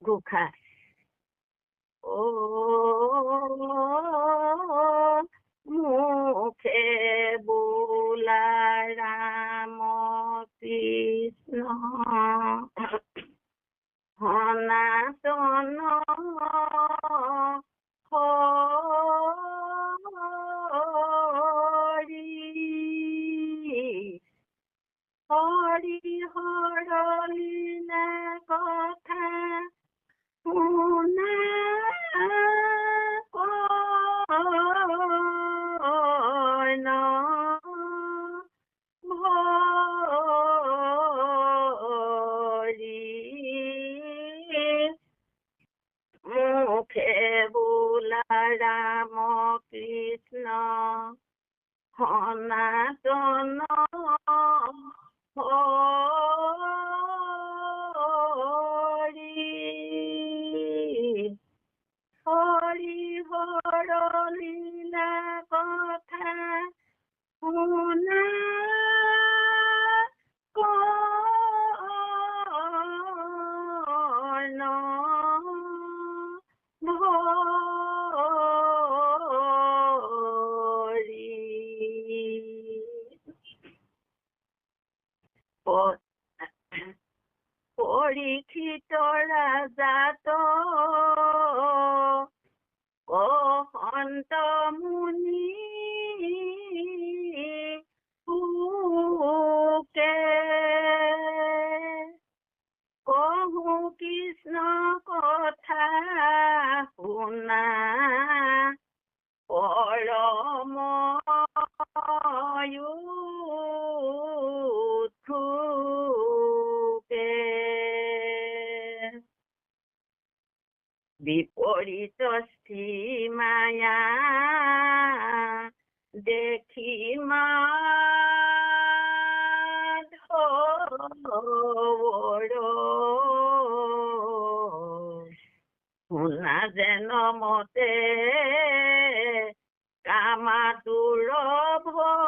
ঘোষা মুখে বোলা রাম কৃষ্ণ সনাতন হরি হরলীলা কথা শুনা কয়ন ভরি মুখে বোলা রাম কৃষ্ণ সনাতন হরি হরি হরলীলা কথা শুনা কয়ন ভরি পরীক্ষিত রাজাত কহন্ত মুনি হুকে কহু কৃষ্ণ কথা শুনা পরম বিপরীত শ্রী মায়া দেখি মাধবর শুনা যেন মতে কামাতুর ভয়লা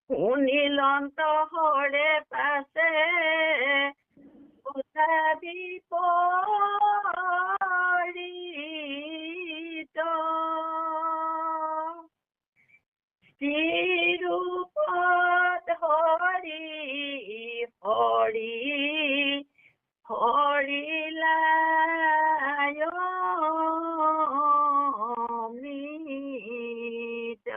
শুনিলন্ত হরে পাশে বিপরীত শ্রীরূপ হরি হরি হরিলায় অমৃত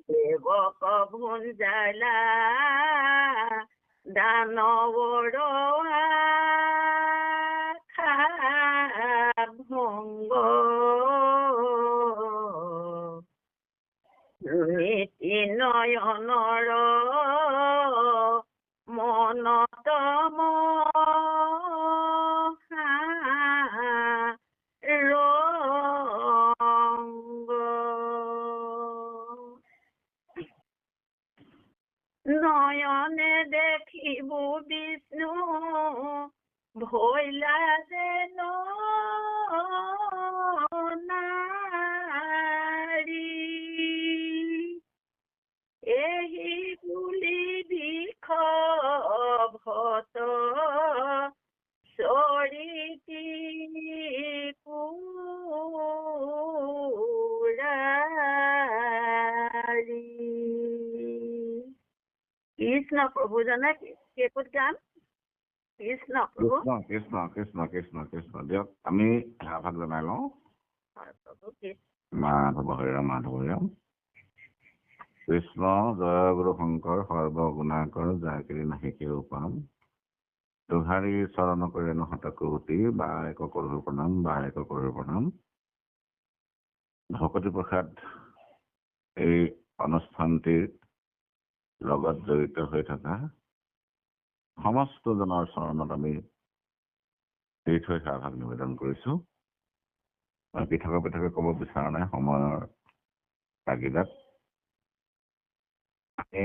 দেবক ভুঞ্জালা দানবর ভঙ্গ নীতি নয়নর মনতম রঙ্গ নয়নে দেখিব বিষ্ণু ভৈলা যেন নারী এহি বুলি বিষ ভত চৰিতি পুৰাৰী কৃষ্ণ প্ৰভু জানে কেইপদ গান কৃষ্ণ প্ৰভু কৃষ্ণ কৃষ্ণ কৃষ্ণ কৃষ্ণ দিয়ক আমি ভাগ জনাই লওঁ মাধৱ হৰিৰাম মাধৱ হৰিৰাম কৃষ্ণ জয় গুৰু শংকৰ সৰ্বগুণাকৰ যাকিৰি নাহি কেও পাম তোহাৰী চৰণ কৰে নহত কহুতি বা এক কৰোৰ প্ৰণাম বা এক কৰোৰ প্ৰণাম ভকতি প্ৰসাদ এই অনুষ্ঠানটিৰ লগত জড়িত হৈ থকা সমস্ত জনৰ চৰণত আমি এই থৈ সেৱাভাগ নিবেদন কৰিছো পৃথকে ক'ব বিচৰা নাই সময়ৰ তাগিদাত আমি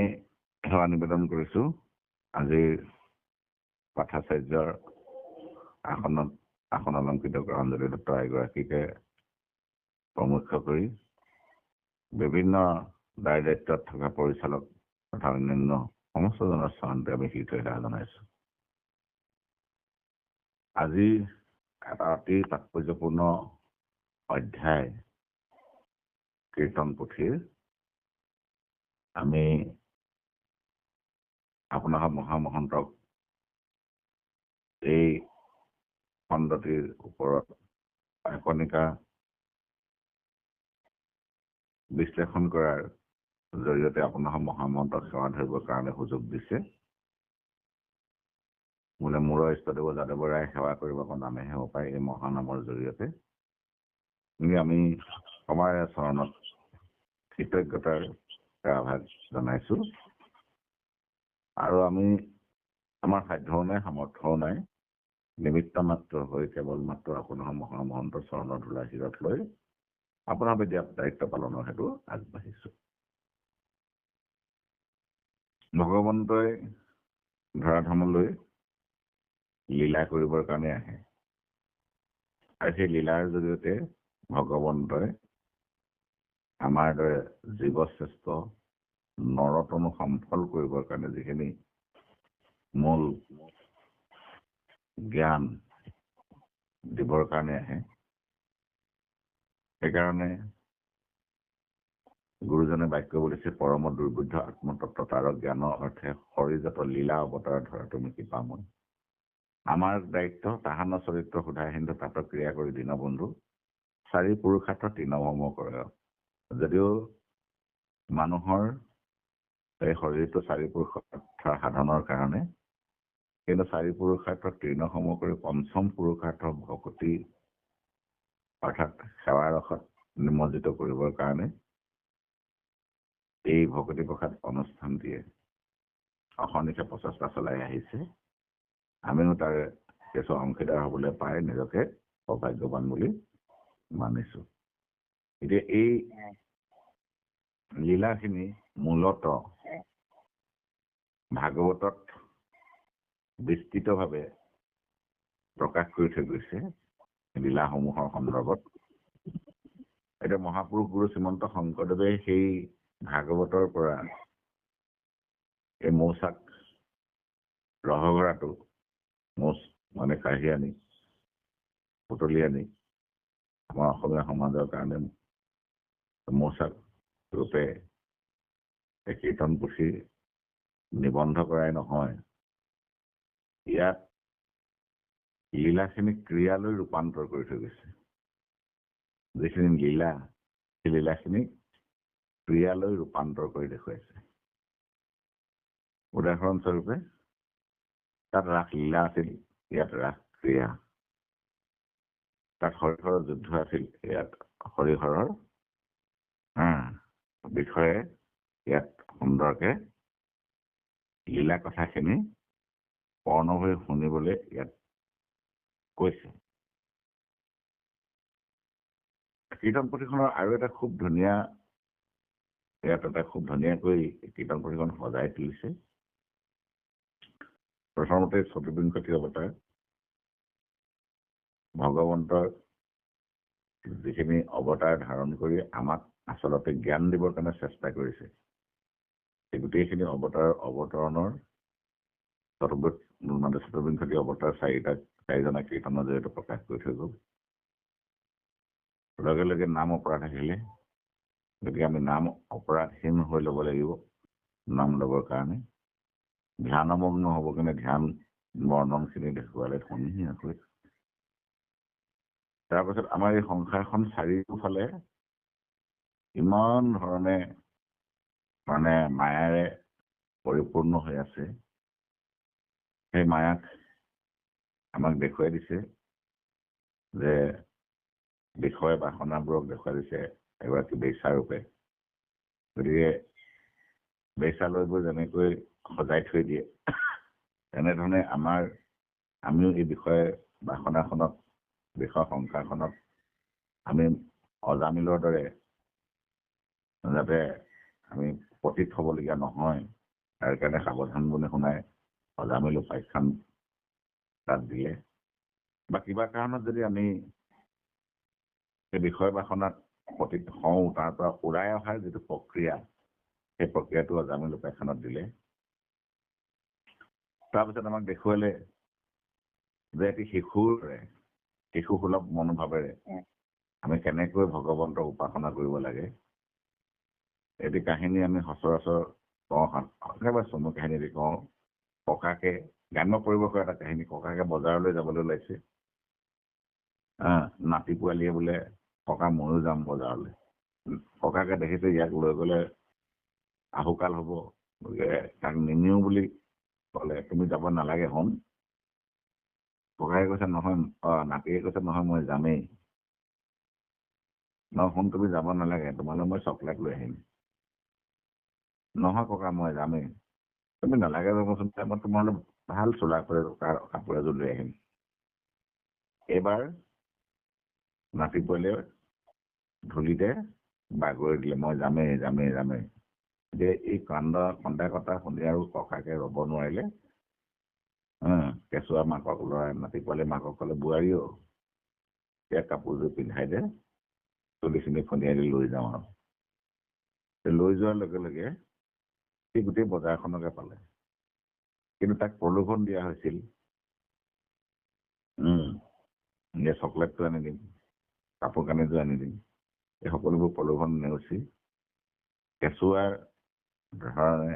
সেৱা নিবেদন কৰিছো আজিৰ পাঠাচাৰ্যৰ আসনত আসন অলংকৃত কৰা অঞ্জলি দত্ত এগৰাকীকে প্ৰমুখ্য কৰি বিভিন্ন দায়িত্বত থকা পৰিচালক তথা অন্যান্য সমস্ত জনসাধাৰণতে আমি হৃদয়তা জনাইছো। আজি এটা অতি তাৎপৰ্যপূৰ্ণ অধ্যায় কীৰ্তন পুথিৰ আমি আপোনালোক মহামহন্তক এই খণ্ডটিৰ ওপৰত কাল্পনিকা বিশ্লেষণ কৰাৰ জৰিয়তে আপোনালোক মহামহন্তক সেৱা ধৰিবৰ কাৰণে সুযোগ দিছে। বোলে মূৰৰ ইষ্টদেৱ যাদৱ ৰায় সেৱা কৰিব নামেহে উপায় এই মহানামৰ জৰিয়তে আমি আমাৰ চৰণত কৃতজ্ঞতাৰ সেৱাভাগ জনাইছো। আৰু আমি আমাৰ সাধ্যও নাই সামৰ্থ্যও নাই, নিমিত্ত মাত্ৰ হৈ কেৱল মাত্ৰ আপোনাৰ মহামহন্তৰ চৰণৰ ধূলা শিৰত লৈ আপোনাৰ প্ৰতি দায়িত্ব পালনৰ হেতু আগবাঢ়িছো। ভগৱন্তই ধৰাধামলৈ লীলা কৰিবৰ কাৰণে আহে আৰু সেই লীলাৰ জৰিয়তে ভগৱন্তই আমাৰ দৰে জীৱশ্ৰেষ্ঠ নৰতনু সম্ফল কৰিবৰ কাৰণে যিখিনি মূল জ্ঞান দিবৰ কাৰণে আহে। সেইকাৰণে গুৰুজনে বাক্য বুলিছে পৰম দুৰ্বুদ্ধ আত্মতত্ত্ব তাৰ জ্ঞানৰ অৰ্থে শৰীৰজাত লীলা অৱতাৰ ধৰা তুমি কৃপা মই। আমাৰ দায়িত্ব তাহানৰ চৰিত্ৰ সোধা হিন্দু তাত ক্ৰিয়া কৰি দীনবন্ধু চাৰি পুৰুষাৰ্থ তৃণভম কৰে। যদিও মানুহৰ এই শৰীৰটো চাৰি পুৰুষাৰ্থ সাধনৰ কাৰণে, কিন্তু চাৰি পুৰুষাৰ্থ তৃণসম কৰি পঞ্চম পুৰুষাৰ্থ ভকতি অৰ্থাৎ সেৱা ৰসত নিমজ্জিত কৰিবৰ কাৰণে এই ভকতি প্ৰসাদ অনুষ্ঠানটিয়ে অহৰ্নিশে প্ৰচেষ্টা চলাই আহিছে। আমিও তাৰ কিছু অংশীদাৰ হবলৈ পাই নিজকে সৌভাগ্যৱান বুলি মানিছো। এতিয়া এই লীলাখিনি মূলত ভাগৱতত বিস্তৃতভাৱে প্ৰকাশ কৰি থৈ গৈছে লীলাসমূহৰ সন্দৰ্ভত। এতিয়া মহাপুৰুষ গুৰু শ্ৰীমন্ত শংকৰদেৱে সেই ভাগৱতৰ পৰা এই মৌচাক ৰসগৰাটো মৌচ মানে কাঢ়ি আনি বুটলি আনি আমাৰ অসমীয়া সমাজৰ কাৰণে মৌচাক ৰূপে এই কীৰ্তন পুথি নিবন্ধ কৰাই নহয়, ইয়াত লীলাখিনি ক্ৰিয়ালৈ ৰূপান্তৰ কৰি থৈ গৈছে। যিখিনি লীলা সেই লীলাখিনি ক্ৰিয়ালৈ ৰূপান্তৰ কৰি দেখুৱাইছে। উদাহৰণস্বৰূপে তাত ৰাস লীলা আছিল, ইয়াত ৰাস ক্ৰিয়া। তাত হৰিহৰৰ যুদ্ধ আছিল, ইয়াত হৰিহৰৰ বিষয়ে ইয়াত সুন্দৰকে লীলা কথাখিনি পৰ্ণভাৱে শুনিবলৈ ইয়াত কৈছে। কীৰ্তন পুথিখনৰ আৰু এটা খুব ধুনীয়া ধুনীয়াকৈ কীৰ্তন পুথিখন সজাই তুলিছে। প্ৰথমতে চতুৰ্বিংশতি অৱতাৰ ভগৱন্তৰ যিখিনি অৱতাৰ ধাৰণ কৰি আমাক আচলতে জ্ঞান দিবৰ কাৰণে চেষ্টা কৰিছে, সেই গোটেইখিনি অৱতৰণৰ চতুৰ্বিংশতি অৱতাৰ চাৰিজনা কীৰ্তনৰ জৰিয়তে প্ৰকাশ কৰি থৈ গ'ল। লগে লগে নাম অপৰাধ আহিলে, গতিকে আমি নাম অপৰাধহীন হৈ ল'ব লাগিব। নাম ল'বৰ কাৰণে ধ্যানমগ্ন হ'ব কাৰণে ধ্যান বৰ্ণনখিনি দেখুৱালে ধুনীয়াকৈ। তাৰপিছত আমাৰ এই সংসাৰখন চাৰিওফালে ইমান ধৰণে মানে মায়াৰে পৰিপূৰ্ণ হৈ আছে। সেই মায়াক আমাক দেখুৱাই দিছে যে বিষয় বাসনাবোৰক দেখুৱাই দিছে এগৰাকী বেশ্যাৰূপে। গতিকে বেশ্যালয়বোৰ যেনেকৈ সজাই থৈ দিয়ে, তেনেধৰণে আমিও এই বিষয় বাসনাখনত বিষয় সংসাৰখনত আমি অজামিলৰ দৰে যাতে আমি পতিত হ'বলগীয়া নহয়, তাৰ কাৰণে সাৱধান বুলি শুনাই অজামিল উপাখ্যান তাত দিলে। বা কিবা কাৰণত যদি আমি সেই বিষয় বাসনাত পতিত হওঁ, তাৰ পৰা ওলাই অহাৰ যিটো প্ৰক্ৰিয়া, সেই প্ৰক্ৰিয়াটো অজামিল উপাখ্যানত দিলে। তাৰপিছত আমাক দেখুৱালে যে এটি শিশুসুলভ মনোভাৱেৰে আমি কেনেকৈ ভগৱন্তৰ উপাসনা কৰিব লাগে। এটি কাহিনী আমি সচৰাচৰ কওঁ, একেবাৰে চমু কাহিনী এটি কওঁ। ককাকে, গ্ৰাম্য পৰিৱেশৰ এটা কাহিনী, ককাকে বজাৰলৈ যাবলৈ ওলাইছে। নাতি পোৱালীয়ে বোলে, ককা ময়ো যাম বজাৰলৈ। ককাকে দেখিছে ইয়াক লৈ গ'লে আহুকাল হ'ব, গতিকে তাক নিনিও বুলি ক'লে। তুমি যাব নালাগে শুন। ককাকে কৈছে নহয়, নাতিয়ে কৈছে নহয় মই যামেই। শুন তুমি যাব নালাগে, তোমালৈ মই চকলেট লৈ আহিম। নহয় ককা মই যামেই। তুমি নালাগে যাবচোন, মই তোমালৈ ভাল চোলা কাপোৰ এযোৰ লৈ আহিম। এইবাৰ নাতি পোৱালীয়ে ধূলিতে বাগৰি দিলে, মই যামেই যামেই যামেই। যে এই কন্দা কটা শুনি আৰু ককাকে ৰ'ব নোৱাৰিলে। কেঁচুৱা মাকক লৰাই নাতি পোৱালী মাকক ক'লে, বোৱাৰীও ইয়াক কাপোৰযোৰ পিন্ধাই দে, চুলিখিনি খুন্দিয়াই দি লৈ যাওঁ আৰু। লৈ যোৱাৰ লগে লগে সি গোটেই বজাৰখনকে পালে, কিন্তু তাক প্ৰলোভন দিয়া হৈছিল যে চকলেটটো আনি দিম, কাপোৰ কানিযোৰ আনি দিম। এই সকলোবোৰ প্ৰলোভন নেওচি কেঁচুৱাৰ ধৰণে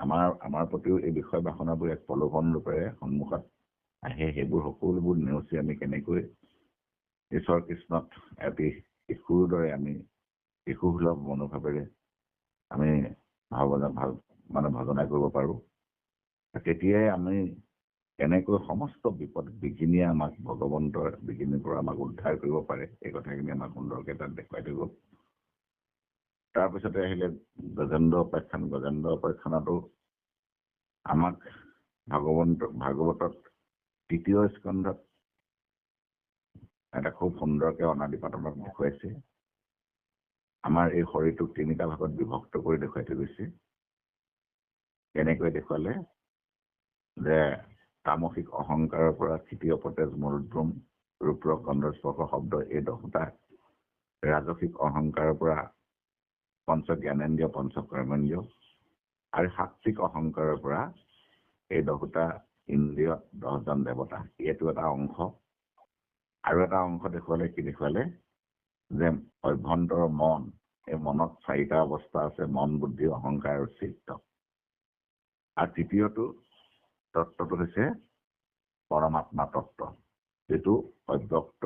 আমাৰ প্ৰতিও এই বিষয় বাসনাবোৰ এক প্ৰলোভন ৰূপেৰে সন্মুখত আহে। সেইবোৰ সকলোবোৰ নেওচি আমি কেনেকৈ ঈশ্বৰ কৃষ্ণত এটি শিশুৰ দৰে আমি শিশুসুলভ মনোভাৱেৰে আমি ভজনা কৰিব পাৰোঁ। তেতিয়াই আমি কেনেকৈ সমস্ত বিপদ বিঘিনিয়ে আমাক ভগৱন্তৰ বিঘিনিৰ পৰা আমাক উদ্ধাৰ কৰিব পাৰে, এই কথাখিনি আমাক সুন্দৰকৈ তাত দেখুৱাই থৈ গ'ল। তাৰপিছতে আহিলে গজেন্দ্ৰ উপাখ্যানতো আমাক ভাগৱতত ৩য় স্কন্ধত এটা খুব সুন্দৰকৈ অনাদি পাতনক দেখুৱাইছে। আমাৰ এই শৰীৰটোক 3টা ভাগত বিভক্ত কৰি দেখুৱাই থৈ গৈছে। কেনেকৈ দেখুৱালে যে তামসিক অহংকাৰৰ পৰা তৃতীয় পতেজ মৰুদ্ৰুম ৰূপ্ৰ গন্ধস্পৰ্শ শব্দ এই 10টা, ৰাজসিক অহংকাৰৰ পৰা পঞ্চ জ্ঞানেন্দ্ৰিয় পঞ্চ কৰ্মেন্দ্ৰিয়, আৰু সাত্বিক অহংকাৰৰ পৰা এই 10টা ইন্দ্ৰিয় 10জন দেৱতা। এইটো এটা অংশ। আৰু এটা অংশ দেখুৱালে, কি দেখুৱালে যে অভ্যন্তৰ মন, এই মনত 4টা অৱস্থা আছে, মন বুদ্ধি অহংকাৰ আৰু চিত্ত। আৰু তৃতীয়টো তত্ত্বটো হৈছে পৰমাত্মা তত্ত্ব, যিটো অব্যক্ত,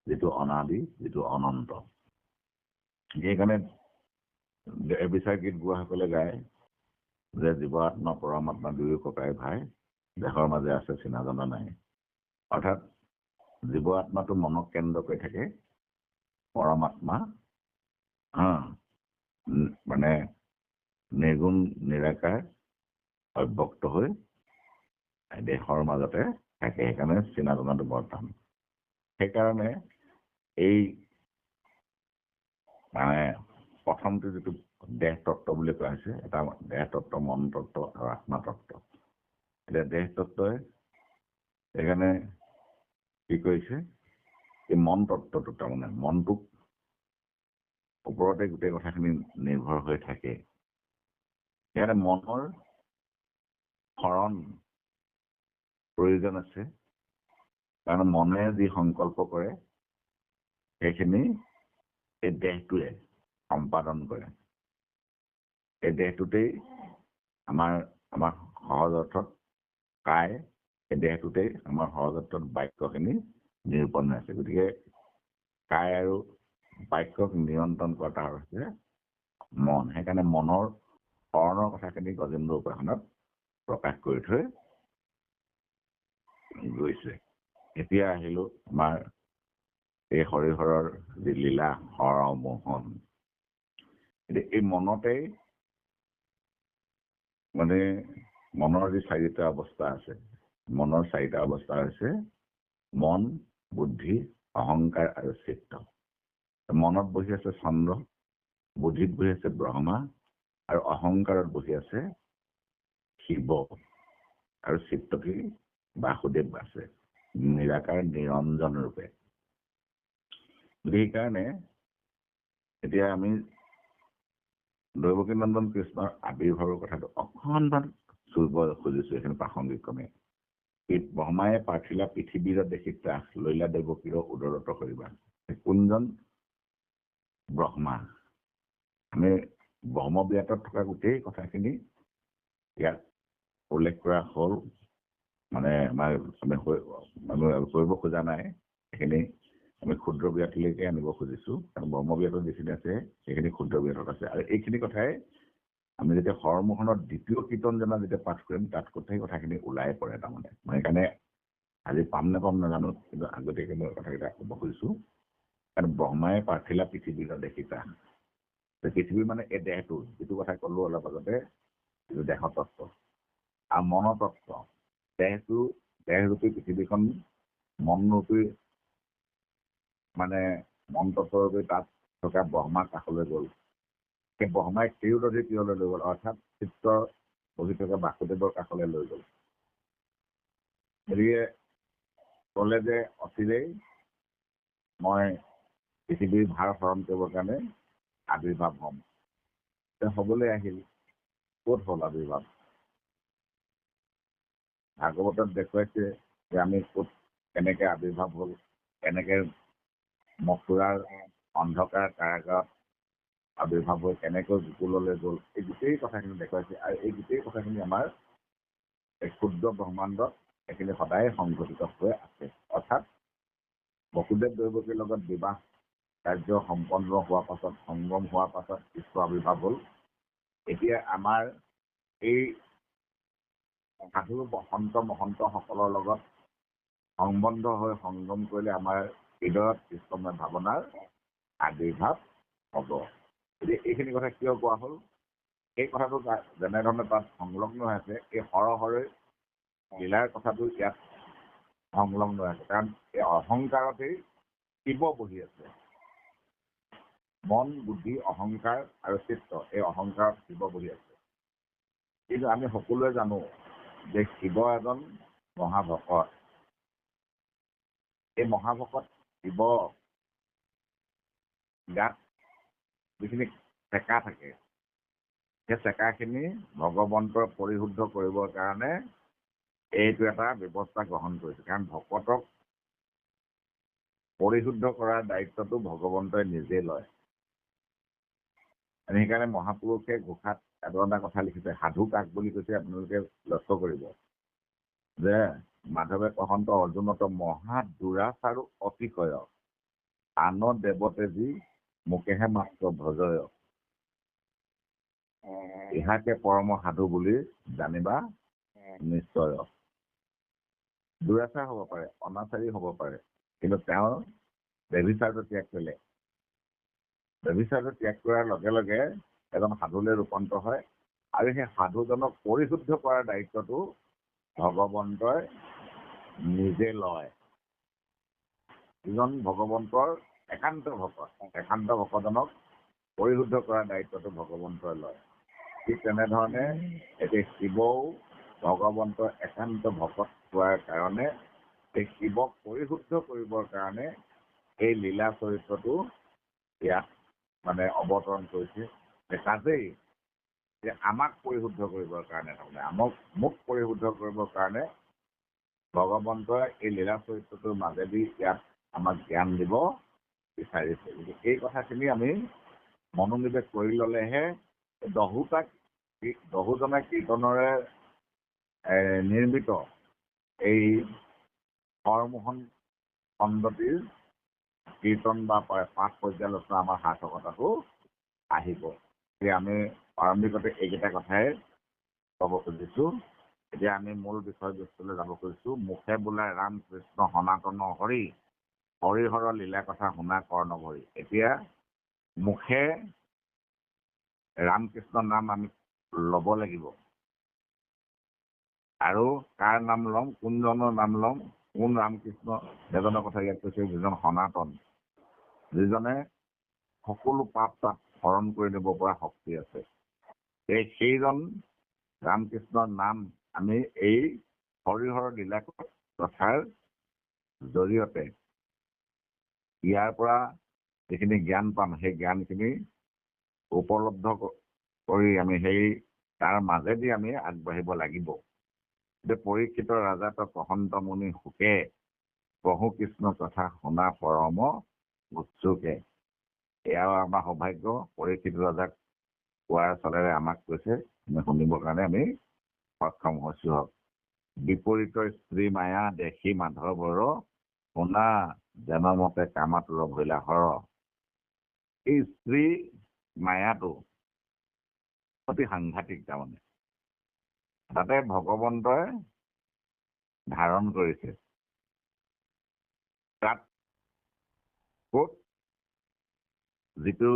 যিটো অনাদি, যিটো অনন্ত। সেইকাৰণে বিচাৰ গীত গোৱাসকলে গায় যে জীৱ আত্মা পৰমাত্মা দুয়ো ককাই ভাই, দেহৰ মাজে আছে চিনা জনা নাই। অৰ্থাৎ জীৱ আত্মাটো মনক কেন্দ্ৰ কৰি থাকে, পৰমাত্মা মানে নিৰ্গুণ নিৰাকাৰ অব্যক্ত হৈ দেহৰ মাজতে থাকে। সেইকাৰণে চিনা জনাটো বৰ টান। সেইকাৰণে এই মানে প্ৰথমটো যিটো দেহ তত্ত্ব বুলি কোৱা হৈছে, এটা দেহ তত্ত্ব, মন তত্ত্ব আৰু আত্মা তত্ত্ব। এতিয়া দেহ তত্ত্বই সেইকাৰণে কি কৰিছে, এই মন তত্ত্বটো তাৰমানে মনটোক ওপৰতে গোটেই কথাখিনি নিৰ্ভৰ হৈ থাকে। সেইকাৰণে মনৰ শৰণ প্ৰয়োজন আছে, কাৰণ মনে যি সংকল্প কৰে সেইখিনি এই দেহটোৱে সম্পাদন কৰে। এই দেহটোতেই আমাৰ সহজ অৰ্থত কায়, এই দেহটোতেই আমাৰ সহজ অৰ্থত বাক্যখিনি নিৰূপণ হৈ আছে। গতিকে কায় আৰু বাক্যক নিয়ন্ত্ৰণ কৰা হৈছে মন। সেইকাৰণে মনৰ শৰণৰ কথাখিনি গজেন্দ্ৰ উপাখ্যানত প্ৰকাশ কৰি থৈ গৈছে। এতিয়া আহিলো আমাৰ এই হৰিহৰৰ যি লীলা হৰ মোহন। এই মনতেই মানে মনৰ যি 4টা অৱস্থা আছে, মনৰ 4টা অৱস্থা হৈছে মন, বুদ্ধি, অহংকাৰ আৰু চিত্ত। মনত বহি আছে চন্দ্ৰ, বুদ্ধিত বহি আছে ব্ৰহ্মা, আৰু অহংকাৰত বহি আছে শিৱ, আৰু চিত্তটি বাসুদেৱ আছে। নিৰাকাৰ নিৰঞ্জন ৰূপে। সেইকাৰণে এতিয়া আমি দৈৱকীনন্দন কৃষ্ণৰ আবিৰ্ভাৱৰ কথাটো অকণমান চুব খুজিছো এইখিনি প্ৰাসংগিক ক্ৰমে। ব্ৰহ্মায়ে পাৰ্থিলা পৃথিৱীৰ দেখিতা লৈলা দেৱকীৰ উদৰত কৰিবা। কোনজন ব্ৰহ্মা? আমি ব্ৰহ্মব্যাতত থকা গোটেই কথাখিনি ইয়াত উল্লেখ কৰা হ'ল। মানে আমি কৰিব খোজা নাই, সেইখিনি আমি ক্ষুদ্ৰ ব্যাতলৈকে আনিব খুজিছো। কাৰণ ব্ৰহ্মব্যাতত যিখিনি আছে সেইখিনি ক্ষুদ্ৰ ব্যাতত আছে। আৰু এইখিনি কথাই আমি যেতিয়া হৰমোহনৰ দ্বিতীয় কীৰ্তনজনা যেতিয়া পাঠ কৰিম তাত গোটেই কথাখিনি ওলাই পৰে। তাৰমানে মই সেইকাৰণে আজি পাম নাপাম নাজানো, কিন্তু আগতীয়াকৈ মই কথাকেইটা ক'ব খুজিছো। কাৰণ ব্ৰহ্মাই পাৰ্থিলা পৃথিৱীৰ দেখিতা, পৃথিৱী মানে এই দেহটো, যিটো কথা ক'লো অলপ আগতে, যিটো দেহতত্ত্ব আৰু মনতত্ত্ব। দেহৰূপী পৃথিৱীখন মনৰূপী মানে মনতত্ত্বৰূপী তাত থকা ব্ৰহ্মাৰ কাষলৈ গ'ল। সেই ব্ৰহ্মাই ক্ষীৰোদধি তীৰলৈ লৈ গ'ল, অৰ্থাৎ চিত্ৰৰ বহি থকা বাসুদেৱৰ কাষলৈ লৈ গ'ল। গতিকে ক'লে যে অচিৰেই মই পৃথিৱীৰ ভাৰ হৰণ কৰিবৰ কাৰণে আৱিৰ্ভাৱ হ'ম। তেওঁ হ'বলৈ আহিল। ক'ত হ'ল আৱিৰ্ভাৱ? ভাগৱতত দেখুৱাইছে যে আমি ক'ত কেনেকে আৱিৰ্ভাৱ হ'ল, কেনেকে মথুৰাৰ অন্ধকাৰ কাৰাগাৰত আৱিৰ্ভাৱ হৈ কেনেকৈ গোকুললৈ গ'ল, এই গোটেই কথাখিনি দেখুৱাইছে। আৰু এই গোটেই কথাখিনি আমাৰ এই ক্ষুদ্ৰ ব্ৰহ্মাণ্ডত এইখিনি সদায় সংঘটিত হৈ আছে। অৰ্থাৎ বসুদেৱ দৈৱকীৰ লগত বিবাহ কাৰ্য সম্পন্ন হোৱাৰ পাছত, সংগম হোৱাৰ পাছত কৃষ্ণ আৱিৰ্ভাৱ হ'ল। এতিয়া আমাৰ এই সাধু সন্ত মহন্তসকলৰ লগত সম্বন্ধ হৈ সংগম কৰিলে আমাৰ হৃদয়ত কৃষ্ণময় ভাৱনাৰ আৱিৰ্ভাৱ হ'ব। গতিকে এইখিনি কথা কিয় কোৱা হ'ল? এই কথাটো যেনেধৰণে তাত সংলগ্ন হৈ আছে, এই হৰহৰে লীলাৰ কথাটো ইয়াত সংলগ্ন হৈ আছে। কাৰণ এই অহংকাৰতেই শিৱ বহি আছে। মন, বুদ্ধি, অহংকাৰ আৰু চিত্ত, এই অহংকাৰত শিৱ বহি আছে। কিন্তু আমি সকলোৱে জানো যে শিৱ এজন মহাভকত। এই মহাভকত শিৱ গাত যিখিনি চেকা থাকে, সেই চেকাখিনি ভগৱন্তৰ পৰিশুদ্ধ কৰিবৰ কাৰণে এইটো এটা ব্যৱস্থা গ্ৰহণ কৰিছে। কাৰণ ভকতক পৰিশুদ্ধ কৰাৰ দায়িত্বটো ভগৱন্তই নিজে লয়। সেইকাৰণে মহাপুৰুষে ঘোষাত এটা কথা লিখিছে, সাধু কাক বুলি কৈছে আপোনালোকে লক্ষ্য কৰিব যে মাধৱে কহন্ত অৰ্জুনত মহা দুৰাচাৰো অতিশয় আন দেৱতে যি মোকেহে মাত্ৰ ভজয় ইহাকে পৰম সাধু বুলি জানিবা নিশ্চয়। দুৰাচাৰ হ'ব পাৰে, অনাচাৰী হ'ব পাৰে, কিন্তু তেওঁ ব্যভিচাৰটো ত্যাগ কৰিলে। ব্যভিচাৰটো ত্যাগ কৰাৰ লগে লগে এজন সাধুলৈ ৰূপান্তৰ হয়। আৰু সেই সাধুজনক পৰিশুদ্ধ কৰাৰ দায়িত্বটো ভগৱন্তই নিজে লয়। এজন ভগৱন্তৰ একান্ত ভকতজনক পৰিশুদ্ধ কৰাৰ দায়িত্বটো ভগৱন্তই লয়। ঠিক তেনেধৰণে এতিয়া শিৱও ভগৱন্তৰ একান্ত ভকত হোৱাৰ কাৰণে এই শিৱক পৰিশুদ্ধ কৰিবৰ কাৰণে এই লীলা চৰিত্ৰটো ইয়াত মানে অৱতৰণ কৰিছে। কাজেই যে আমাক পৰিশুদ্ধ কৰিবৰ কাৰণে, তাৰমানে মোক পৰিশুদ্ধ কৰিবৰ কাৰণে ভগৱন্তই এই লীলা চৰিত্ৰটোৰ মাজেদি ইয়াত আমাক জ্ঞান দিব বিচাৰিছে। এই কথাখিনি আমি মনোনিৱেশ কৰি ল'লেহে দহোজনা কীৰ্তনৰে নিৰ্মিত এই হৰমোহন খণ্ডটিৰ কীৰ্তন বা পাঠ পৰ্যালোচনা আমাৰ সাৰ্থকতাটো আহিব। আমি প্ৰাৰম্ভিকতে এইকেইটা কথাই ক'ব খুজিছো। এতিয়া আমি মূল বিষয়বস্তুলৈ যাব খুজিছো। মুখে বোলে ৰাম কৃষ্ণ সনাতন হৰি, হৰিহৰ লীলা কথা শুনা কৰ্ণ ভৰি। এতিয়া মুখে ৰামকৃষ্ণৰ নাম আমি ল'ব লাগিব। আৰু কাৰ নাম ল'ম, কোনজনৰ নাম ল'ম, কোন ৰামকৃষ্ণ, সেইজনৰ কথা ইয়াত কৈছে, যিজন সনাতন, যিজনে সকলো পাপ তাপ হৰণ কৰি নিব পৰা শক্তি আছে। সেইজন ৰামকৃষ্ণৰ নাম আমি এই হৰিহৰ লীলা কথাৰ জৰিয়তে ইয়াৰ পৰা যিখিনি জ্ঞান পাম সেই জ্ঞানখিনি উপলব্ধ কৰি আমি সেই তাৰ মাজেদি আমি আগবাঢ়িব লাগিব। পৰীক্ষিত ৰাজাত প্ৰসন্ত মুনি সুখে প্ৰভু কৃষ্ণ কথা শুনা পৰম উৎসুকে। এয়াও আমাৰ সৌভাগ্য। পৰীক্ষিত ৰজাক কোৱাৰ চলেৰে আমাক কৈছে, আমি শুনিবৰ কাৰণে আমি সক্ষম হৈছো। বিপৰীত স্ত্ৰী মায়া দেখি মাধৱৰ শুনা জনমতে কামাতুৰ ভৈলাহৰ। এই স্ত্ৰী মায়াটো অতি সাংঘাতিক। তাৰমানে তাতে ভগৱন্তই ধাৰণ কৰিছে তাত ক'ত যিটো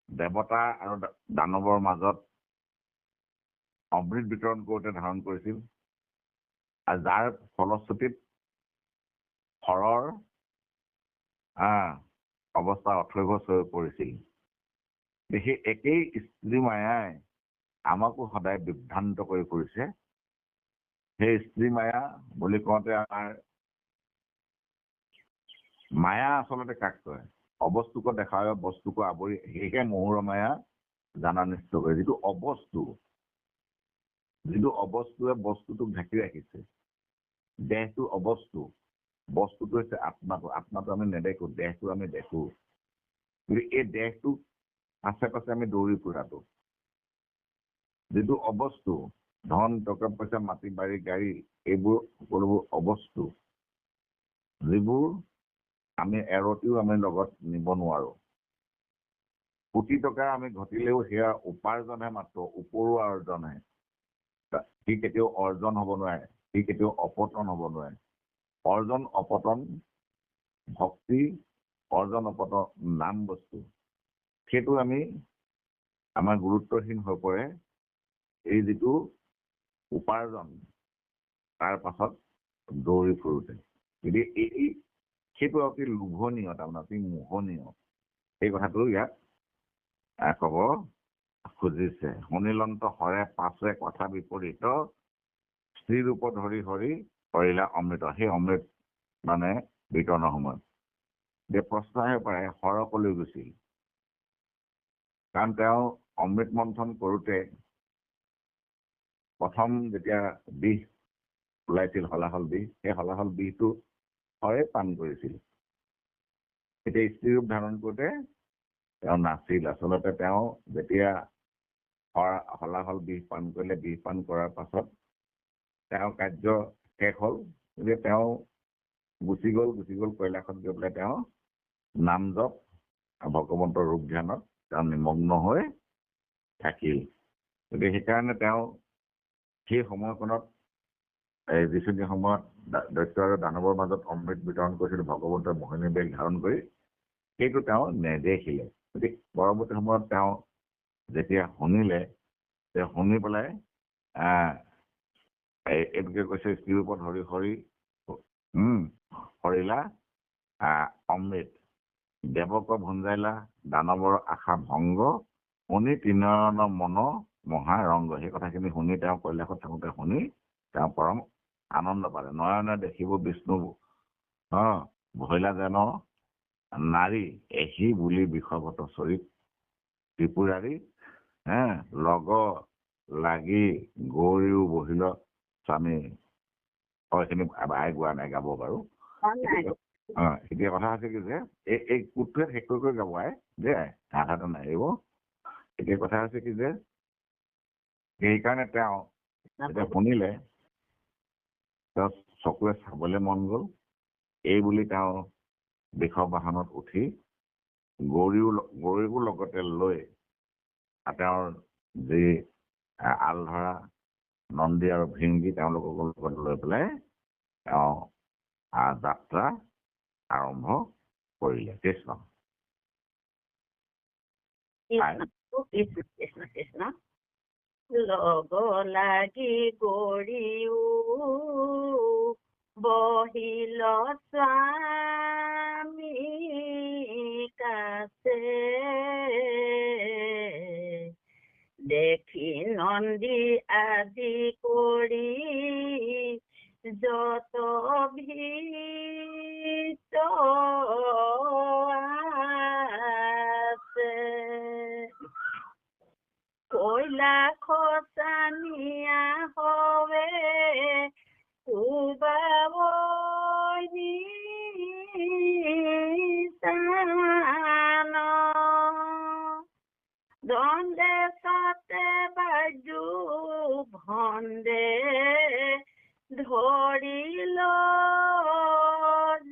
দেৱতা আৰু দানৱৰ মাজত অমৃত বিতৰণ কৰোঁতে ধাৰণ কৰিছিল, আৰু যাৰ ফলশ্ৰুতিত হৰৰ অৱস্থা অথৈভচ হৈ পৰিছিল। সেই একেই স্ত্ৰী মায়াই আমাকো সদায় বিভ্ৰান্ত কৰি ফুৰিছে। সেই স্ত্ৰী মায়া বুলি কওঁতে আমাৰ মায়া আচলতে কাক কয়? অবস্তুক দেখা হয়, বস্তুক আৱৰি, সেয়েহে মহুৰ মায়া জানা নিশ্চয় কৰে। যিটো অবস্তুৱে বস্তুটোক ঢাকি ৰাখিছে। দেহটো অবস্তু, বস্তুটো হৈছে আত্মাটো। আত্মাটো আমি নেদেখো, দেহটো আমি দেখো। গতিকে এই দেহটো আশে পাশে আমি দৌৰি ফুৰাটো, যিটো অবস্তু, ধন টকা পইচা মাটি বাৰী গাড়ী, এইবোৰ সকলোবোৰ অবস্তু, যিবোৰ আমি এৰতিও আমি লগত নিব নোৱাৰো। কোটি টকা আমি ঘটিলেও সেয়া উপাৰ্জনহে মাত্ৰ, উপৰুৱা অৰ্জনহে। সি কেতিয়াও অৰ্জন হ'ব নোৱাৰে, সি কেতিয়াও অপতন হ'ব নোৱাৰে। অৰ্জন অপতন ভক্তি, অৰ্জন অপতন নাম বস্তু, সেইটো আমি আমাৰ গুৰুত্বহীন হৈ পৰে এই যিটো উপাৰ্জন তাৰ পাছত দৌৰি ফুৰোতে। গতিকে সেইটো অতি লোভনীয়, তাৰমানে অতি মোহনীয়। সেই কথাটো ইয়াত ক'ব খুজিছে। শুনিলন্ত হৰে পাছে কথা বিপৰীত, স্ত্ৰীৰূপ ধৰি হৰি কৰিলা অমৃত। সেই অমৃত মানে বিতৰণৰ সময়ত প্ৰশ্ন আহিব পাৰে, হৰ কলৈ গৈছিল? কাৰণ তেওঁ অমৃত মন্থন কৰোঁতে প্ৰথম যেতিয়া বিষ ওলাইছিল, হলাহল বিষ, সেই হলাহল বিষটো হৰে পান কৰিছিল। এতিয়া স্ত্ৰীৰূপ ধাৰণ কৰোঁতে তেওঁ নাছিল। আচলতে তেওঁ যেতিয়া হলাহল বিষ পান কৰিলে, বিষ পান কৰাৰ পাছত তেওঁৰ কাৰ্য শেষ হ'ল। গতিকে তেওঁ গুচি গ'ল কৈলাশত গৈ পেলাই তেওঁ নাম জপ ভগৱন্তৰ ৰূপ ধ্যানত তেওঁ নিমগ্ন হৈ থাকিল। গতিকে সেইকাৰণে তেওঁ সেই সময়কণত যিখিনি সময়ত দৈত্য আৰু দানৱৰ মাজত অমৃত বিতৰণ কৰিছিল ভগৱন্তৰ মোহিনী বেগ ধাৰণ কৰি, সেইটো তেওঁ নেদেখিলে। গতিকে পৰৱৰ্তী সময়ত তেওঁ যেতিয়া শুনিলে, তেওঁ শুনি পেলাই এইটোকে কৈছে, স্ত্ৰীৰূপত হৰি হৰি হৰিলা অমৃত, দেৱক ভুঞ্জাইলা দানৱৰ আশা ভংগ, শুনি তিনয়ন মন মহাৰংগ। সেই কথাখিনি শুনি তেওঁ কৈলাশত থাকোঁতে শুনি তেওঁ পৰম আনন্দ পালে। নয়নে দেখিব বিষ্ণু ভৈলা যেন নাৰী, এহি বুলি বিষভত চৰিত ত্ৰিপুৰাৰী, লগ লাগি গৌৰীও বহিল স্বামী। এইখিনি আই গোৱা নাই, গাব বাৰু। এতিয়া কথা হৈছে কি যে এই কোটটোৱে শেষ কৰি গাব আই দেই, আধাটো নাহিব। এতিয়া কথা হৈছে কি যে সেইকাৰণে তেওঁ যেতিয়া শুনিলে, তেওঁ চকুৰে চাবলৈ মন গ'ল। এই বুলি তেওঁ বৃষভ বাহনত উঠি গৌৰীকো লগতে লৈ তেওঁৰ যি আলধৰা নন্দী আৰু ভিংগী তেওঁলোকক লগত লৈ পেলাই তেওঁ যাত্ৰা আৰম্ভ কৰিলে। কৃষ্ণ কৃষ্ণ কৃষ্ণ। লগ লাগি গৌৰীও বহিল স্বামী কাছে, দেখি নন্দী আদি কৰি যত ভীত আছে কইলা খসানিয়া হবে কুবাবনি সান দন্দে সাতে বাজু ভন্দে ধরিল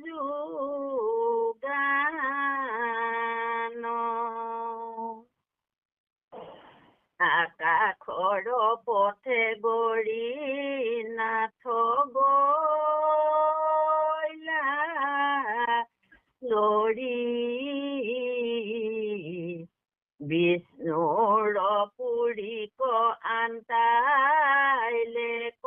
যুগান আকাশৰ পথে গৰি নাথ গলা লৰি বিষ্ণুৰ পুৰি ক আন্তাইলে ক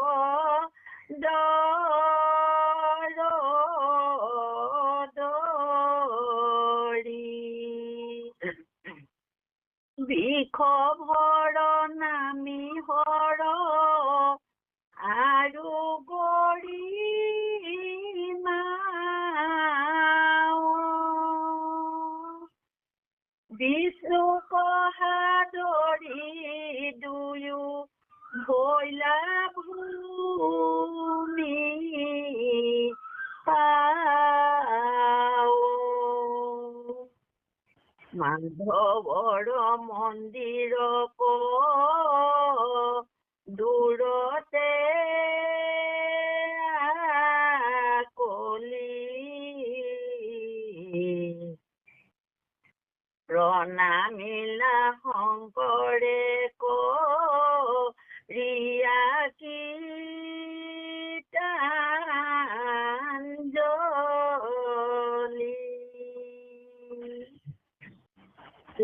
দৰি বিষ ভৰ নামি হৰ আৰু গৰিমা বিষ্ণু কহাদৰি দুয়ো ভৈলা ভূমি মাধৱৰ মন্দিৰ দূৰতে কলি প্ৰণামিলা শংকৰে ৰিয়া কীৰ্তনাঞ্জলি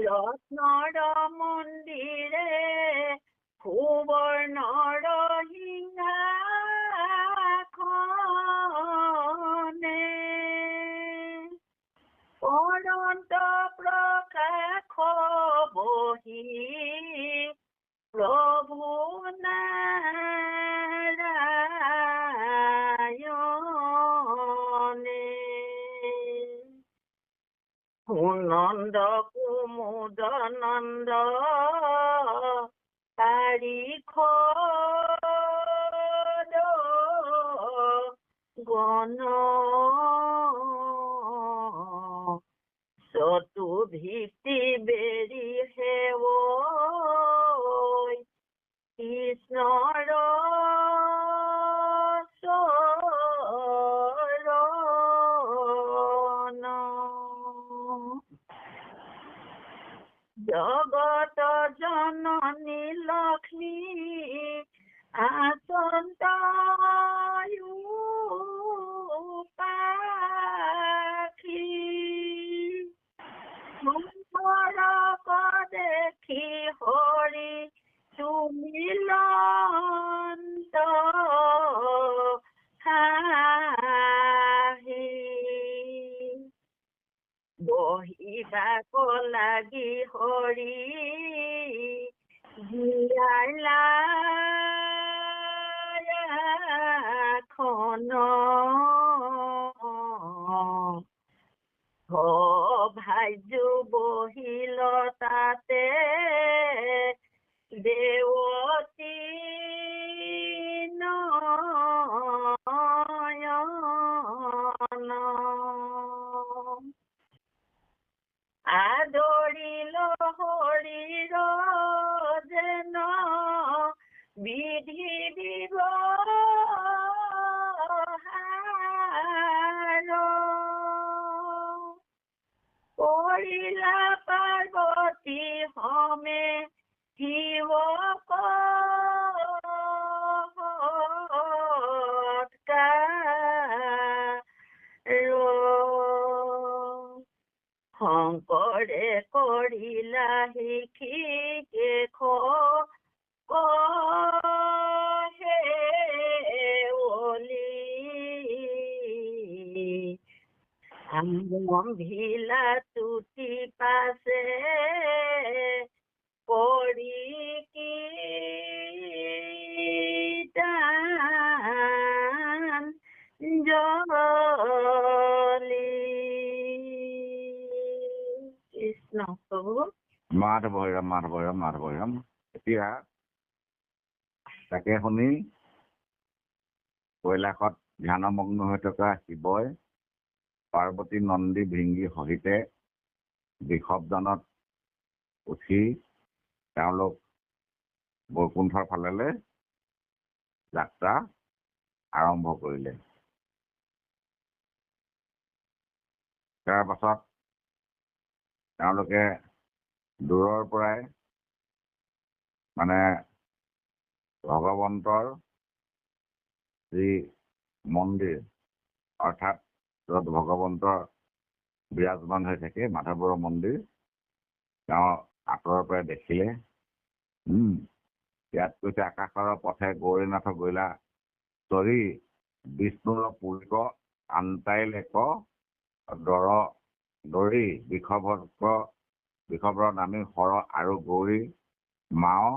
ৰত্নৰ মন্দিৰে সুবৰ্ণৰ সিংহাসনে অনন্ত প্ৰকাশ বহি প্ৰভু নাৰায়ণে সুনন্দ কুমুদ নন্দ তাৰিখ গণ চতু ভিত্তি বেৰি সেৱ কৃষ্ণৰ চৰণ জগত জননী লক্ষ্মী আচন্তায়ু পাখি শংকৰক দেখি হৰি সুমিলন্ত হাঁহি বহিবাক লাগি হৰি খন ভাইজু বহিল তাতে দেৱতী নয়ন আদৰিল হৰিৰ যেন বিধি ব্যৱহাৰ কৰিলা পাৰ্বতী হমে শিৱ শংকৰে কৰিলা শিখি কেশ হে অলি ভিলা তুতি পাছে কৰি কীৰ্তন অঞ্জলি কৃষ্ণ প্ৰভু মাধৱ ৰাম মাধৱ ৰাম মাধৱ ৰাম। এতিয়া তাকে শুনি কৈলাশত ধ্যানমগ্ন হৈ থকা শিৱই পাৰ্বতী নন্দী ভৃংগী সহিতে বৃষভজনত উঠি তেওঁলোক বৈকুণ্ঠৰ ফাললৈ যাত্ৰা আৰম্ভ কৰিলে। তাৰ পাছত তেওঁলোকে দূৰৰ পৰাই মানে ভগৱন্তৰ যি মন্দিৰ অৰ্থাৎ য'ত ভগৱন্তৰ বিৰাজমান হৈ থাকে মাধৱৰ মন্দিৰ তেওঁ আঁতৰৰ পৰাই দেখিলে। ইয়াত কৈছে আকাশৰ পথে গৌৰীনাথ গৈলা তৰি বিষ্ণুৰ পুৰিক আন্তাইলেক দৰ দৰি বিষভৰ নামী হৰ আৰু গৌৰী মাও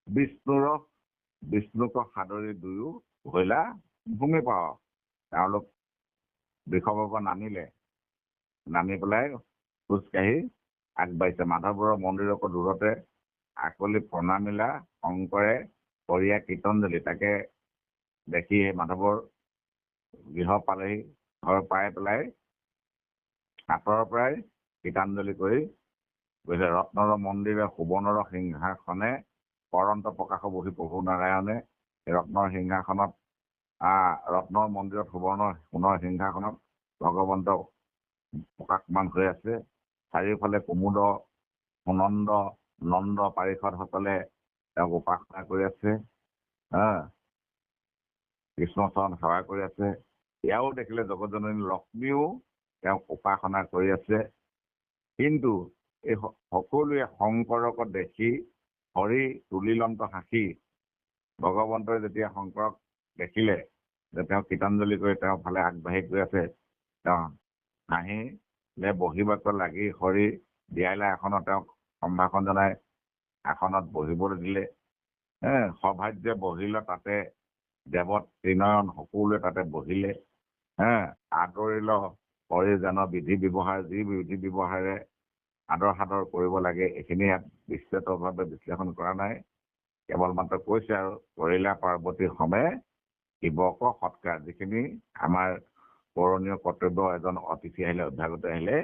বিষ্ণুক সাদৰি দুয়ো হৈলা ভূমি পাও। তেওঁলোক বিষভৰ পৰা নামি পেলাই খোজকাঢ়ি আগবাঢ়িছে। মাধৱৰ মন্দিৰৰ পৰা দূৰতে আকলি প্ৰণামিলা শংকৰে কৰিয়া কীৰ্তনজলি। তাকে দেখি মাধৱৰ গৃহ পালেহি। ঘৰ পাই পেলাই আঁতৰৰ পৰাই গীতাঞ্জলি কৰি গৈছে। ৰত্নৰ মন্দিৰে সুৱৰ্ণৰ সিংহাসনে পৰন্ত প্ৰকাশ বহি প্ৰভু নাৰায়ণে ৰত্নৰ সিংহাসনত ৰত্নৰ মন্দিৰত সোণৰ সিংহাসনত ভগৱন্ত প্ৰকাশমান হৈ আছে। চাৰিওফালে কুমুদ সুনন্দ নন্দ পাৰিষদসকলে তেওঁক উপাসনা কৰি আছে। কৃষ্ণচৰণ সেৱা কৰি আছে। এয়াও দেখিলে জগতজননী লক্ষ্মীও তেওঁক উপাসনা কৰি আছে। কিন্তু এই সকলোৱে শংকৰক দেখি হৰি তুলিলন্ত হাসি। ভগৱন্তই যেতিয়া শংকৰক দেখিলে যে তেওঁ কীৰ্তনজলি কৰি তেওঁৰ ফালে আগবাঢ়ি গৈ আছে, তেওঁ হাঁহিলে বহিবাক লাগি হৰি দিয়াইলা আসনত তেওঁক সম্ভাষণ জনাই আসনত বহিবলৈ দিলে। সভাজ্য বহিলে তাতে দেৱত ত্ৰিনয়ন সকলোৱে তাতে বহিলে। আদৰিল হৰি জান বিধি ব্যৱহাৰ যি বিধি ব্যৱহাৰে আদৰ সাদৰ কৰিব লাগে এইখিনি ইয়াত বিস্তৃতভাৱে বিশ্লেষণ কৰা নাই। কেৱল মাত্ৰ কৈছে আৰু কৰিলা পাৰ্বতী সমে শিৱক সৎকাৰ। যিখিনি আমাৰ কৰণীয় কৰ্তব্য এজন অতিথি আহিলে অভ্যাগত আহিলে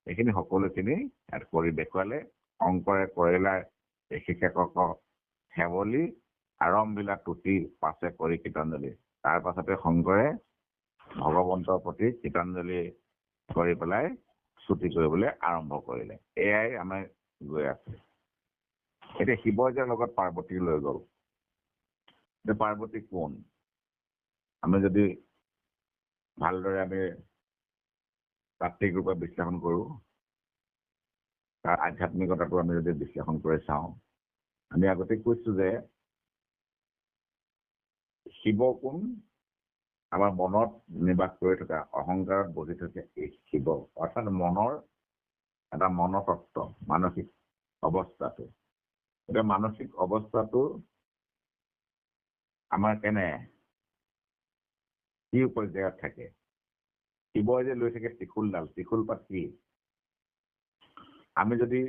এইখিনি সকলোখিনি ইয়াত কৰি দেখুৱালে। শংকৰে কৰিলাৰ শিক্ষকক সেৱলি আৰম্ভিলা তুতি পাছে কৰি কীৰ্তনজলি। তাৰ পাছতে শংকৰে ভগৱন্তৰ প্ৰতি কীৰ্তনজলি কৰি পেলাই ছুটি কৰিবলৈ আৰম্ভ কৰিলে। এয়াই আমাৰ গৈ আছে। এতিয়া শিৱই যে লগত পাৰ্বতীক লৈ গ'ল, পাৰ্বতী কোন? আমি যদি ভালদৰে আমি তাত্ত্বিক ৰূপে বিশ্লেষণ কৰোঁ, তাৰ আধ্যাত্মিকতাটো আমি যদি বিশ্লেষণ কৰি চাওঁ, আমি আগতে কৈছো যে শিৱ কোন? আমাৰ মনত নিবাস কৰি থকা অহংকাৰত বহি থাকে এই শিৱ, অৰ্থাৎ মনৰ এটা মনতত্ত্ব, মানসিক অৱস্থাটো। এতিয়া মানসিক অৱস্থাটো আমাৰ কেনে, কি পৰ্যায়ত থাকে? শিৱই যে লৈ থাকে ত্ৰিশূলডাল, ত্ৰিশূল পাত কি? আমি যদি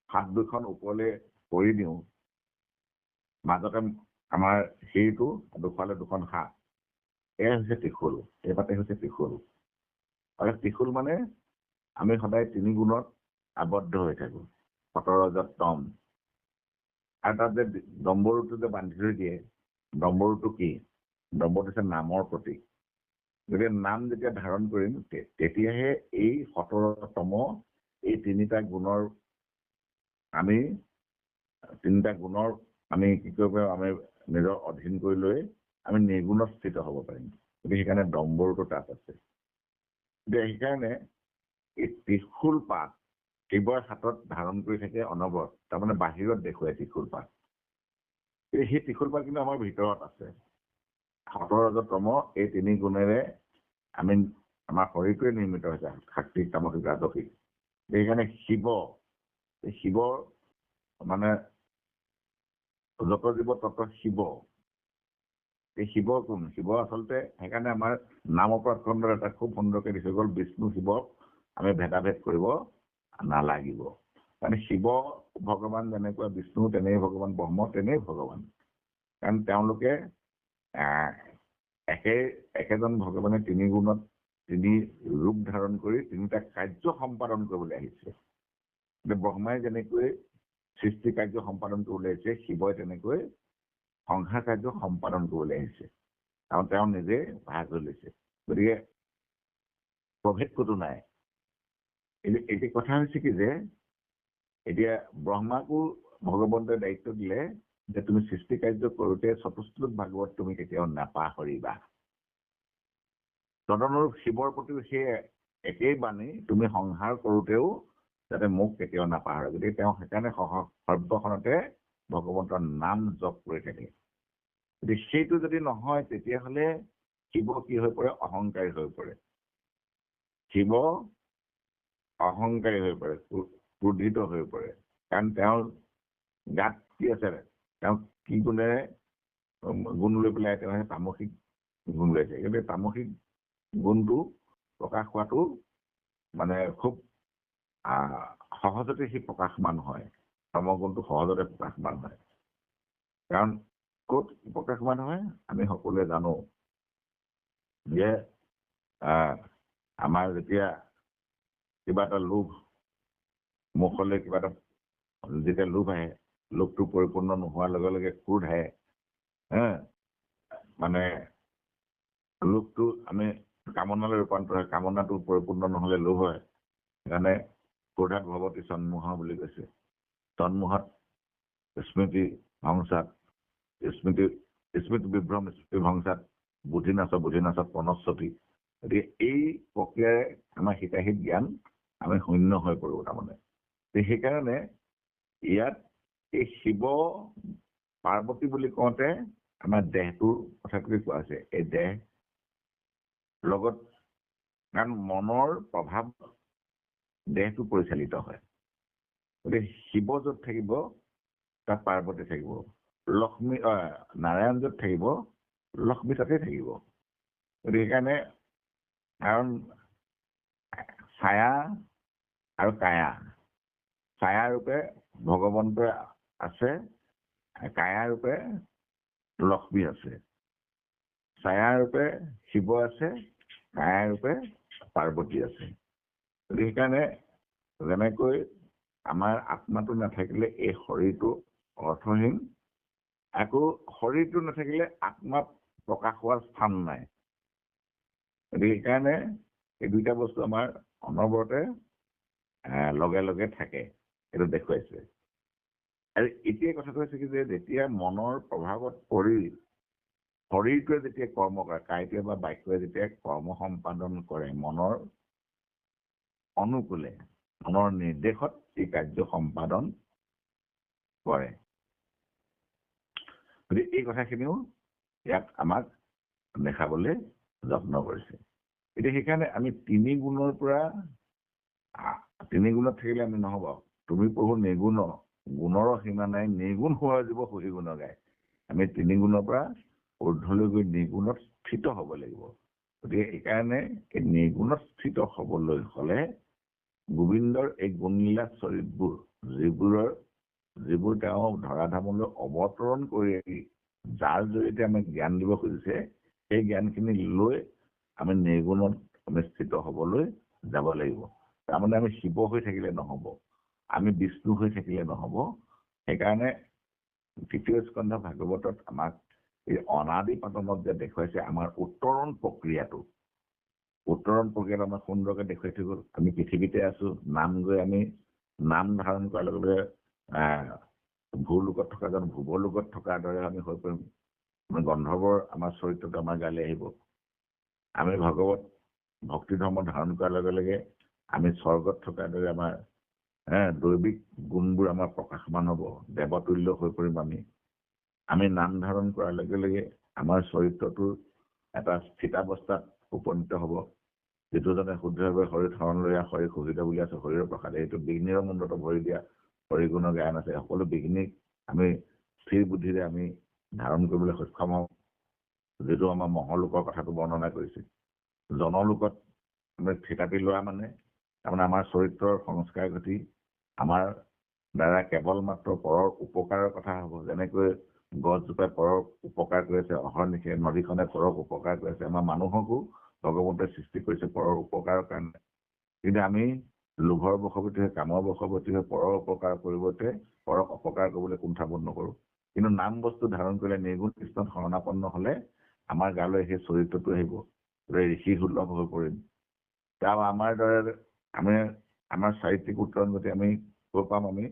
হাত দুখন ওপৰলৈ কৰি দিওঁ, মাজতে আমাৰ শিৰটো দুফালে দুখন হাত, এয়া হৈছে ত্ৰিশূল। এই পাতে হৈছে ত্ৰিশূল। আৰু ত্ৰিশূল মানে আমি সদায় তিনি গুণত আবদ্ধ হৈ থাকো, সতৰ ৰজত তম। আৰু তাত যে ডম্বৰুটো যে বান্ধি থৈ দিয়ে, ডম্বৰুটো কি? ডম্বৰুটো হৈছে নামৰ প্ৰতীক। গতিকে নাম যেতিয়া ধাৰণ কৰিম তেতিয়াহে এই সতৰতম এই তিনিটা গুণৰ আমি কি কৰিব পাৰিম? আমি নিজৰ অধীন কৰি লৈ আমি নিৰ্গুণত স্থিত হ'ব পাৰিম। গতিকে সেইকাৰণে ডম্বৰুটো তাত আছে। এতিয়া সেইকাৰণে এই ত্ৰিশূল পাত শিৱৰ হাতত ধাৰণ কৰি থাকে অনবৰত, তাৰমানে বাহিৰত দেখুৱাই ত্ৰিশূল পাত। সেই ত্ৰিশূল পাত কিন্তু আমাৰ ভিতৰত আছে। সতৰ ৰজতম এই তিনি গুণেৰে আমাৰ শৰীৰটোৱে নিৰ্মিত হৈছে, শাক্তিক তামসিক ৰাজসিক। সেইকাৰণে শিৱৰ মানে যত জীৱ তত শিৱ। এই শিৱ কোন? শিৱ আচলতে সেইকাৰণে আমাৰ নাম অপৰাধ খণ্ডৰ এটা খুব সুন্দৰকৈ দিছে গ'ল, বিষ্ণু শিৱক আমি ভেদাভেদ কৰিব নালাগিব। মানে শিৱ ভগৱান যেনেকুৱা, বিষ্ণু তেনেই ভগৱান, ব্ৰহ্ম তেনেই ভগৱান। কাৰণ তেওঁলোকে একেজন ভগৱানে তিনি গুণত তিনি ৰূপ ধাৰণ কৰি তিনিটা কাৰ্য সম্পাদন কৰিবলৈ আহিছে। ব্ৰহ্মাই যেনেকৈ সৃষ্টি কাৰ্য সম্পাদন কৰিবলৈ আহিছে, শিৱই তেনেকৈ সংসাৰ কাৰ্য সম্পাদন কৰিবলৈ আহিছে, কাৰণ তেওঁ নিজে ভাগ হৈ লৈছে। গতিকে প্ৰভেদ ক'তো নাই। এতিয়া কথা হৈছে কি যে এতিয়া ব্ৰহ্মাকো ভগৱন্তই দায়িত্ব দিলে যে তুমি সৃষ্টি কাৰ্য কৰোঁতে চতুশ্লোক ভাগৱত তুমি কেতিয়াও নাপাহৰিবা। তদনুৰূপ শিৱৰ প্ৰতিও সেই একেই বাণী, তুমি সংহাৰ কৰোঁতেও যাতে মোক কেতিয়াও নাপাহৰে। গতিকে তেওঁ সেইকাৰণে সৰ্বখনতে ভগৱন্তৰ নাম জপ কৰি থাকে। গতিকে সেইটো যদি নহয় তেতিয়াহ'লে শিৱ কি হৈ পৰে? অহংকাৰী হৈ পৰে। শিৱ অহংকাৰী হৈ পৰে, ক্ৰোধিত হৈ পৰে। কাৰণ তেওঁৰ গাত কি আছে? তেওঁ কি গুণেৰে গুণ লৈ পেলাই তেওঁ তামসিক গুণ লৈছে। কিন্তু তামসিক গুণটো প্ৰকাশ হোৱাটো মানে খুব সহজতে সি প্ৰকাশমান হয়। ধৰ্মগুণটো সহজতে প্ৰকাশমান হয়। কাৰণ ক'ত প্ৰকাশমান হয়? আমি সকলোৱে জানো যে আমাৰ যেতিয়া কিবা এটা লোভ, মুখলৈ কিবা এটা যেতিয়া লোভ আহে, লোভটো পৰিপূৰ্ণ নোহোৱাৰ লগে লগে ক্ৰোধ আহে। মানে লোভটো আমি কামনালৈ ৰূপান্তৰ হয়, কামনাটো পৰিপূৰ্ণ নহ'লে লোভ হয়। সেইকাৰণে ক্ৰোধাত ভৱতি চন্মোহ বুলি কৈছে। চন্মোহত স্মৃতি ভংসাত, স্মৃতি বিভ্ৰম, স্মৃতি ভংসাত বুদ্ধি নাশত প্ৰণশ্বতি। গতিকে এই প্ৰক্ৰিয়াৰে আমাৰ হিতাহিত জ্ঞান আমি শূন্য হৈ পৰোঁ তাৰমানে। সেইকাৰণে ইয়াত এই শিৱ পাৰ্বতী বুলি কওঁতে আমাৰ দেহটোৰ কথাটোকে কোৱা হৈছে। এই দেহ লগত, কাৰণ মনৰ প্ৰভাৱ দেহটো পৰিচালিত হয়। গতিকে শিৱ য'ত থাকিব তাত পাৰ্বতী থাকিব, লক্ষ্মী নাৰায়ণ য'ত থাকিব লক্ষ্মী তাতে থাকিব। গতিকে সেইকাৰণে, কাৰণ ছায়া আৰু কায়া, ছায়া ৰূপে ভগৱন্ত আছে, কায়া ৰূপে লক্ষ্মী আছে। ছায়া ৰূপে শিৱ আছে, কায়া ৰূপে পাৰ্বতী আছে। গতিকে সেইকাৰণে যেনেকৈ আমাৰ আত্মাটো নাথাকিলে এই শৰীৰটো অৰ্থহীন, আকৌ শৰীৰটো নাথাকিলে আত্মাত প্ৰকাশ হোৱাৰ স্থান নাই। গতিকে সেইকাৰণে এই দুইটা বস্তু আমাৰ অনবৰতে লগে লগে থাকে, এইটো দেখুৱাইছে। আৰু এতিয়া কথাটো হৈছে কি যে যেতিয়া মনৰ প্ৰভাৱত পৰি শৰীৰটোৱে যেতিয়া কৰ্ম কৰে, কায়টোৱে বা বাক্যই যেতিয়া কৰ্ম সম্পাদন কৰে মনৰ অনুকূলে, মনৰ নিৰ্দেশত এই কাৰ্য সম্পাদন কৰে। গতিকে এই কথাখিনিও ইয়াত আমাক দেখাবলৈ যত্ন কৰিছে। এতিয়া সেইকাৰণে আমি তিনি গুণৰ পৰা, তিনি গুণত থাকিলে আমি নহ'ব। তুমি প্ৰভু নিৰ্গুণ, গুণৰ সীমা নাই, নিৰ্গুণ হোৱা জীৱ সহি গুণ গায়। আমি তিনি গুণৰ পৰা ঊৰ্ধলৈ গৈ নিৰ্গুণত স্থিত হ'ব লাগিব। গতিকে সেইকাৰণে এই নিৰ্গুণত স্থিত হ'বলৈ হ'লে গোবিন্দৰ এই গুণলীলা চৰিতবোৰ, যিবোৰ তেওঁ ধৰাধামলৈ অৱতৰণ কৰি যাৰ জৰিয়তে আমাক জ্ঞান দিব খুজিছে, সেই জ্ঞানখিনি লৈ আমি নিৰ্গুণত আমি স্থিত হ'বলৈ যাব লাগিব। তাৰমানে আমি শিৱ হৈ থাকিলে নহ'ব, আমি বিষ্ণু হৈ থাকিলে নহ'ব। সেইকাৰণে তৃতীয় স্কন্ধ ভাগৱতত আমাক এই অনাদি পাতনত যে দেখুৱাইছে আমাৰ উত্তৰণ প্ৰক্ৰিয়াটো, উত্তৰণ প্ৰক্ৰিয়াত আমাক সুন্দৰকৈ দেখুৱাই থৈ গ'ল। আমি পৃথিৱীতে আছোঁ, নাম গৈ আমি নাম ধাৰণ কৰাৰ লগে লগে ভূলোকত থকা যেন ভুৱলোকত থকাৰ দৰে আমি হৈ পৰিম। গন্ধৰ্বৰ আমাৰ চৰিত্ৰটো আমাৰ গালৈ আহিব। আমি ভগৱত ভক্তি ধৰ্ম ধাৰণ কৰাৰ লগে লগে আমি স্বৰ্গত থকাৰ দৰে আমাৰ দৈবিক গুণবোৰ আমাৰ প্ৰকাশমান হ'ব, দেৱতুল্য হৈ পৰিম আমি। আমি নাম ধাৰণ কৰাৰ লগে লগে আমাৰ চৰিত্ৰটোৰ এটা স্থিতাৱস্থাত উপনীত হ'ব। যিটো জনে শুদ্ধভাৱে শৰীৰ শৰণ লৈ শৰীৰ শোষিত বুলি আছে, শৰীৰৰ প্ৰসাদে, সেইটো বিঘ্নিৰ মণ্ডলত ভৰি দিয়া হৰিগুণ গায়ন আছে। সকলো বিঘ্নিক আমি স্থিৰ বুদ্ধিৰে আমি ধাৰণ কৰিবলৈ সক্ষম হওঁ। যিটো আমাৰ মহলোকৰ কথাটো বৰ্ণনা কৰিছে। জনলোকত আমি থিতাপি লোৱা মানে তাৰমানে আমাৰ চৰিত্ৰৰ সংস্কাৰ ঘটি আমাৰ দ্বাৰা কেৱল মাত্ৰ পৰৰ উপকাৰৰ কথা হ'ব। যেনেকৈ গছজোপাই পৰৰ উপকাৰ কৰিছে, অহৰ্নিশে নদীখনে পৰক উপকাৰ কৰিছে, আমাৰ মানুহকো ভগৱন্তে সৃষ্টি কৰিছে পৰৰ উপকাৰৰ কাৰণে। কিন্তু আমি লোভৰ বশৱৰ্তী হৈ, কামৰ বশৱৰ্তী হৈ পৰৰ উপকাৰ পৰিৱৰ্তে পৰক অপকাৰ কৰিবলৈ কুণ্ঠাবোধ নকৰোঁ। কিন্তু নাম বস্তু ধাৰণ কৰিলে, নিৰ্গুণ কৃষ্ণত শৰণাপন্ন হ'লে আমাৰ গালৈ সেই চৰিত্ৰটো আহিব, ঋষি সুলভ হৈ পৰিম। তাৰ আমাৰ দৰে আমাৰ চাৰিত্ৰিক উত্তৰণ গতি আমি কৈ পাম, আমি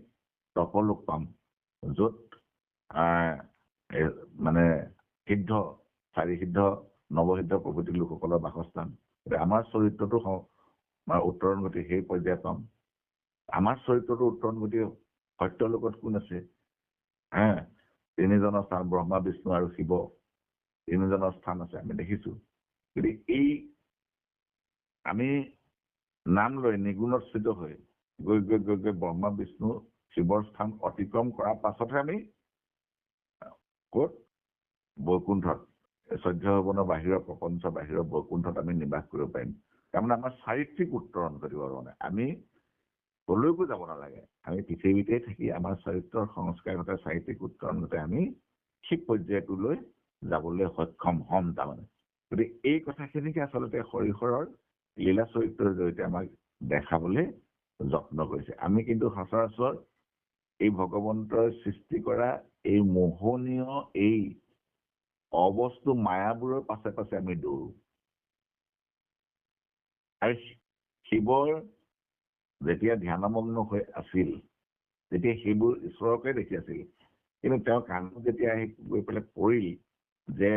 তপলোক পাম, য'ত মানে সিদ্ধ, চাৰিসিদ্ধ, নৱসিদ্ধ প্ৰভৃতি লোকসকলৰ বাসস্থান। আমাৰ চৰিত্ৰটো আমাৰ উত্তৰণ গতি সেই পৰ্যায় পাম। আমাৰ চৰিত্ৰটো উত্তৰণ গতি সত্যলোকত কোন আছে? তিনিজনৰ স্থান ব্ৰহ্মা, বিষ্ণু আৰু শিৱ, তিনিজনৰ স্থান আছে আমি দেখিছো। কিন্তু এই আমি নাম লৈ নিগুণত স্থিত হৈ গৈ গৈ গৈ গৈ ব্ৰহ্মা, বিষ্ণু, শিৱৰ স্থান অতিক্ৰম কৰাৰ পাছতহে আমি ক'ত? বৈকুণ্ঠত, 14 ভৱনৰ বাহিৰৰ প্ৰপঞ্চ বাহিৰৰ বৈকুণ্ঠত আমি নিবাস কৰিব পাৰিম। তাৰমানে আমাৰ চাৰিত্ৰিক উত্তৰণ কৰিব মানে আমি কলৈকো যাব নালাগে, আমি পৃথিৱীতে থাকি আমাৰ চৰিত্ৰৰ সংস্কাৰ ঘটাই চাৰিত্ৰিক উত্তৰণ ঘটাই আমি সেই পৰ্যায়টোলৈ যাবলৈ সক্ষম হ'ম। তাৰমানে গতিকে এই কথাখিনিকে আচলতে হৰিহৰৰ লীলা চৰিত্ৰৰ জৰিয়তে আমাক দেখাবলৈ যত্ন কৰিছে। আমি কিন্তু সচৰাচৰ এই ভগৱন্তৰ সৃষ্টি কৰা এই মোহনীয় এই অবস্তু মায়াবোৰৰ পাছে পাছে আমি দৌৰো। আৰু শিৱৰ যেতিয়া ধ্যানমগ্ন হৈ আছিল, তেতিয়া সেইবোৰ ঈশ্বৰকে দেখি আছিল। কিন্তু তেওঁৰ কাণত যেতিয়া আহি গৈ পেলাই পৰিল যে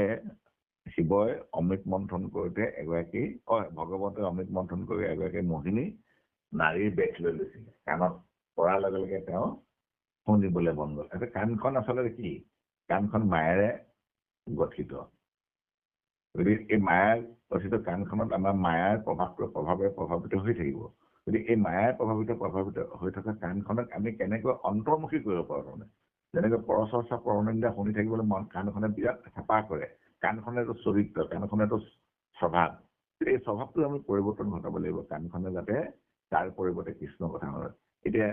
শিৱই অমৃত মন্থন কৰোঁতে এগৰাকী ভগৱন্তে অমৃত মন্থন কৰি এগৰাকী মোহিনী নাৰীৰ বেশ লৈ লৈছিল। কাণত পৰাৰ লগে লগে তেওঁ শুনিবলৈ মন গ'ল। এতিয়া কাণখন আচলতে কি? কাণখন মায়েৰে গঠিত। গতিকে এই মায়াৰ গঠিত কাণখনত আমাৰ মায়াৰ প্ৰভাৱেৰে প্ৰভাৱিত হৈ থাকিব। গতিকে এই মায়াৰ প্ৰভাৱিত হৈ থকা কাণখনক আমি কেনেকৈ অন্তৰ্মুখী কৰিব পাৰোঁ? তাৰমানে যেনেকৈ পৰচৰ্চা পৰনিন্দা শুনি থাকিবলৈ মন কাণখনে বিৰাট হেঁপাহ কৰে। কাণখনেতো চৰিত্ৰ, কাণখনেতো স্বভাৱ। এই স্বভাৱটো আমি পৰিৱৰ্তন ঘটাব লাগিব। কাণখনে যাতে তাৰ পৰিৱৰ্তে কৃষ্ণ কথা নকয়। এতিয়া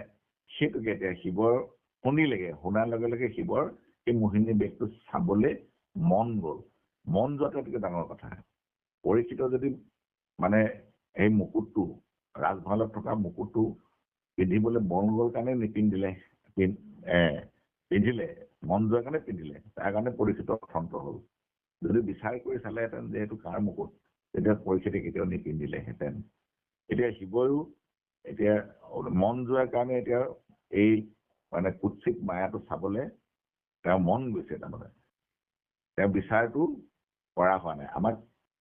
সেইটোকে এতিয়া শিৱৰ শুনিলেগে, শুনাৰ লগে লগে শিৱৰ এই মোহিনী বেশটো চাবলৈ মন গ'ল। মন যোৱাটো এটাকে ডাঙৰ কথা। পৰীক্ষিত যদি মানে এই মুকুটটো, ৰাজভঁৰালত থকা মুকুটটো পিন্ধিবলৈ মন গ'ল কাৰণে নিপিন্ধিলে, পিন্ধিলে মন যোৱাৰ কাৰণে পিন্ধিলে, তাৰ কাৰণে পৰীক্ষিত সন্ত হ'ল। যদি বিচাৰ কৰি চালেহেঁতেন যে এইটো কাৰ মুকুট, তেতিয়া পৰীক্ষিতে কেতিয়াও নিপিন্ধিলেহেঁতেন। এতিয়া শিৱয়ো এতিয়া মন যোৱাৰ কাৰণে এতিয়া এই মানে কুৎসিত মায়াটো চাবলৈ তেওঁৰ মন গৈছে। তাৰমানে তেওঁৰ বিচাৰটো কৰা হোৱা নাই। আমাক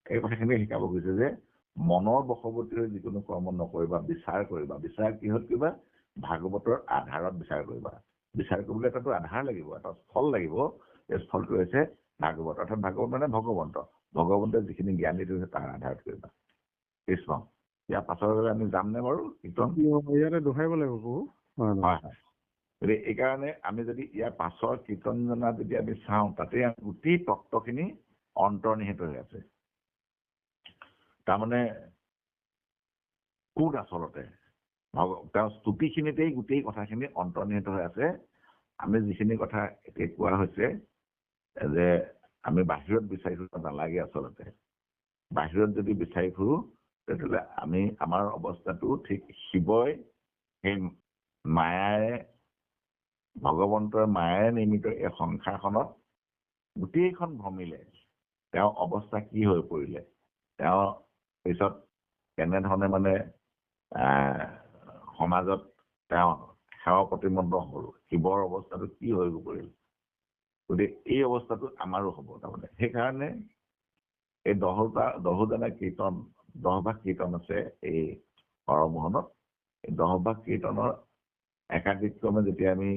এই কথাখিনি শিকাব খুজিছে যে মনৰ বশৱৰ্তী হৈ যিকোনো কৰ্ম নকৰিবা, বিচাৰ কৰিবা। বিচাৰ কিহত কৰিবা? ভাগৱতৰ আধাৰত বিচাৰ কৰিবা। বিচাৰ কৰিবলৈ এটাতো আধাৰ লাগিব, এটা স্থল লাগিব। এই স্থলটো হৈছে ভাগৱত, অৰ্থাৎ ভাগৱত মানে ভগৱন্ত। ভগৱন্তে যিখিনি জ্ঞান দি থৈছে তাৰ আধাৰত কৰিবা। কৃষ্ণ। ইয়াৰ পাছৰ আমি যামনে বাৰু কীৰ্তন? ইয়াতে দোহাৰিব লাগিব বহু। হয় হয়। গতিকে এইকাৰণে আমি যদি ইয়াৰ পাছৰ কীৰ্তনজনা যদি আমি চাওঁ, তাতে গোটেই তত্ত্বখিনি অন্তৰ্নিহিত হৈ আছে। তাৰমানে কোন আচলতে তেওঁৰ স্তুতিখিনিতেই গোটেই কথাখিনি অন্তৰ্নিহিত হৈ আছে। আমি যিখিনি কথা এতিয়া কোৱা হৈছে যে আমি বাহিৰত বিচাৰি ফুৰিব নালাগে। আচলতে বাহিৰত যদি বিচাৰি ফুৰোঁ তেতিয়াহ'লে আমি আমাৰ অৱস্থাটো ঠিক শিৱই সেই মায়াৰে, ভগৱন্তৰ মায়াৰে নিৰ্মিত এই সংসাৰখনত গোটেইখন ভ্ৰমিলে। তেওঁৰ অৱস্থা কি হৈ পৰিলে, তেওঁ পিছত কেনেধৰণে মানে সমাজত তেওঁ সেৱা প্ৰতিমন্ত হ'ল, শিৱৰ অৱস্থাটো কি হৈ পৰিল। গতিকে এই অৱস্থাটো আমাৰো হ'ব। তাৰমানে সেইকাৰণে এই দহোজনা কীৰ্তন, 10 ভাগ কীৰ্তন আছে এই হৰমোহনত। এই 10 ভাগ কীৰ্তনৰ একাদিক্ৰমে যেতিয়া আমি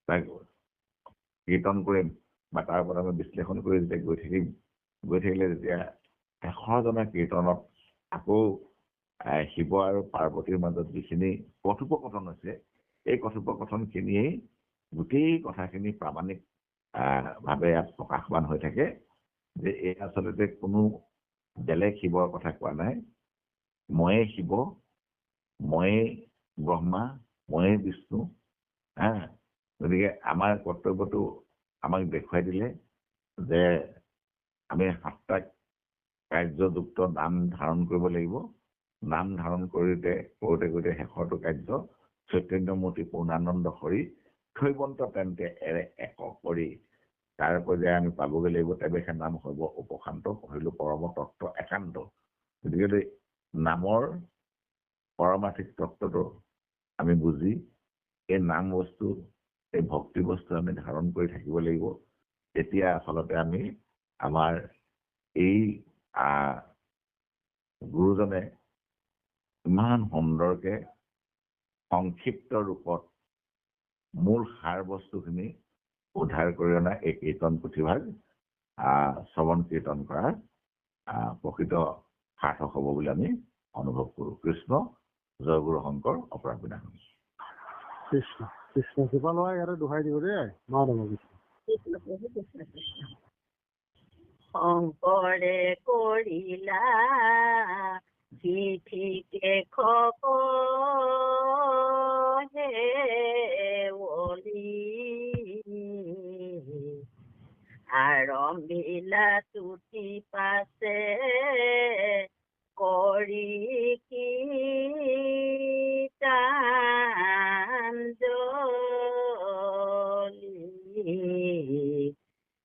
তাক কীৰ্তন কৰিম বা তাৰ ওপৰত আমি বিশ্লেষণ কৰি যেতিয়া গৈ থাকিলে যেতিয়া 100জনা কীৰ্তনত আকৌ শিৱ আৰু পাৰ্বতীৰ মাজত যিখিনি কথোপকথন হৈছে, এই কথোপকথনখিনিয়েই গোটেই কথাখিনি প্ৰামাণিক ভাৱে ইয়াত প্ৰকাশমান হৈ থাকে যে এই আচলতে কোনো বেলেগ শিৱৰ কথা কোৱা নাই। ময়ে শিৱ, ময়ে ব্ৰহ্মা, ময়ে বিষ্ণু। গতিকে আমাৰ কৰ্তব্যটো আমাক দেখুৱাই দিলে যে আমি 7টা কাৰ্যযুক্ত নাম ধাৰণ কৰিব লাগিব। নাম ধাৰণ কৰোঁতে শেষৰটো কাৰ্য চৈতন্যমূৰ্তি পূৰ্ণানন্দ হৰি থৈবন্ত তেন্তে এৰে একক কৰি তাৰ পৰ্যায়ে আমি পাবগৈ লাগিব। তেৱেহে নাম হ'ব উপশান্ত, পঢ়িলো পৰম তত্ত্ব একান্ত। গতিকে নামৰ পৰমাৰ্থিক তত্ত্বটো আমি বুজি এই নাম বস্তু, এই ভক্তি বস্তু আমি ধাৰণ কৰি থাকিব লাগিব। তেতিয়া আচলতে আমি আমাৰ এই গুৰুজনে ইমান সুন্দৰকে সংক্ষিপ্ত ৰূপত মূল সাৰ বস্তুখিনি উদ্ধাৰ কৰি অনা এই কীৰ্তন পুথিভাগ শ্ৰৱণ কীৰ্তন কৰাৰ প্ৰকৃত সাৰ্থক হ'ব বুলি আমি অনুভৱ কৰোঁ। কৃষ্ণ জয় গুৰু শংকৰ অপৰাধ বিনাশ। কৃষ্ণ কৃষ্ণ কৃপা লোৱা ইয়াতে দোহাই দিব দেই মা নম কৃষ্ণ। শংকৰে কৰিলা চিঠিকে খপে আৰম্ভিলা তুতি পাছে কৰি কীৰ্তনাঞ্জলি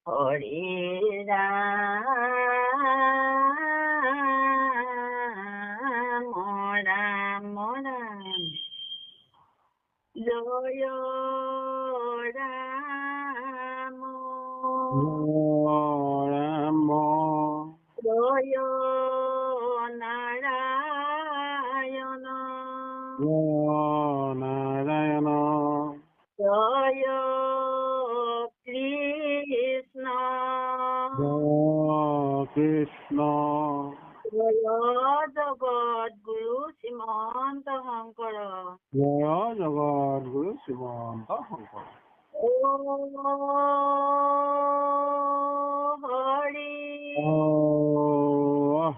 হৰি ৰাম ৰাম ৰাম জয় ৰাম ৰাম জয় নাৰায়ণ নাৰায়ণ জয় কৃষ্ণ কৃষ্ণ জয় জগত গুৰু শ্ৰীমন্ত শংকৰ জয় জগত গুৰু শ্ৰীমন্ত শংকৰ। ও হৰি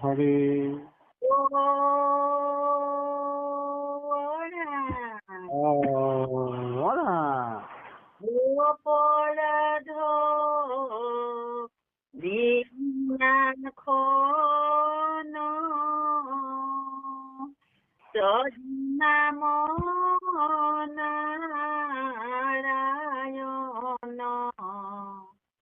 হৰি অপৰাধ বিজ্ঞান খন